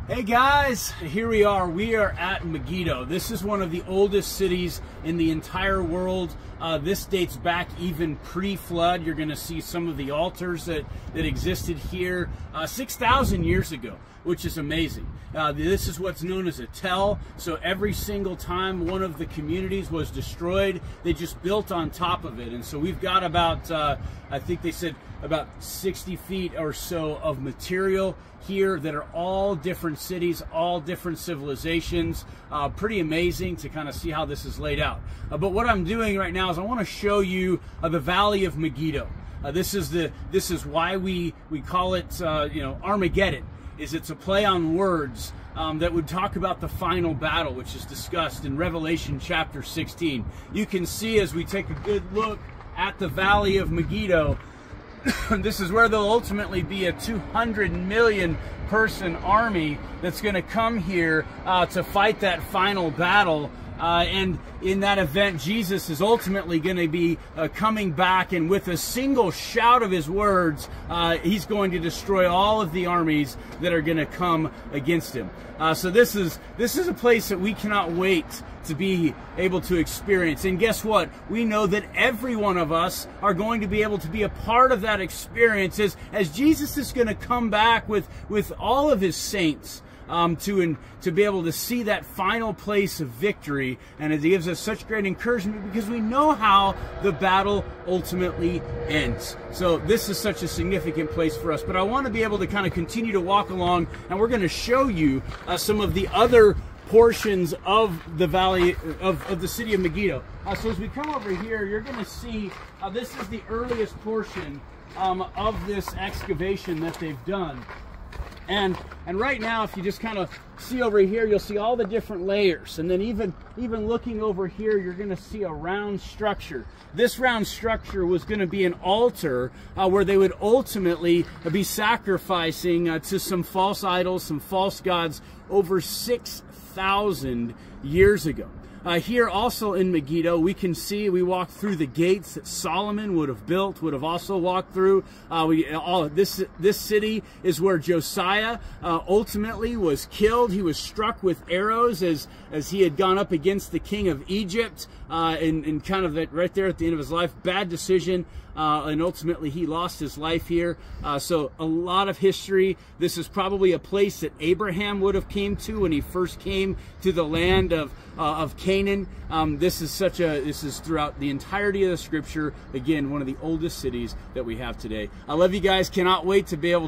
Hey guys, here we are. We are at Megiddo. This is one of the oldest cities in the entire world. This dates back even pre-flood. You're going to see some of the altars that existed here 6,000 years ago, which is amazing. This is what's known as a tell. So every single time one of the communities was destroyed, they just built on top of it. And so we've got about, I think they said about 60 feet or so of material here that are all different cities, all different civilizations. Pretty amazing to kind of see how this is laid out. But what I'm doing right now is I want to show you the Valley of Megiddo. This is why we call it Armageddon. It's a play on words that would talk about the final battle, which is discussed in Revelation chapter 16. You can see as we take a good look at the Valley of Megiddo, this is where there'll ultimately be a 200 million person army that's going to come here to fight that final battle. And in that event, Jesus is ultimately going to be coming back, and with a single shout of his words, he's going to destroy all of the armies that are going to come against him. So this is a place that we cannot wait to be able to experience. And guess what? We know that every one of us are going to be able to be a part of that experience as Jesus is going to come back with all of his saints. To be able to see that final place of victory, and it gives us such great encouragement because we know how the battle ultimately ends. So this is such a significant place for us. But I want to be able to kind of continue to walk along, and we're going to show you some of the other portions of the valley of the city of Megiddo. So as we come over here, you're going to see this is the earliest portion of this excavation that they've done. And right now, if you just kind of see over here, you'll see all the different layers. And then even looking over here, you're going to see a round structure. This round structure was going to be an altar where they would ultimately be sacrificing to some false idols, some false gods over 6,000 years ago. Here also in Megiddo, we can see, we walk through the gates that Solomon would have also walked through. This city is where Josiah ultimately was killed. He was struck with arrows as he had gone up against the king of Egypt, and kind of right there at the end of his life, bad decision. And ultimately he lost his life here. So a lot of history. This is probably a place that Abraham would have came to when he first came to the land of Canaan. This is throughout the entirety of the scripture. Again, one of the oldest cities that we have today. I love you guys. Cannot wait to be able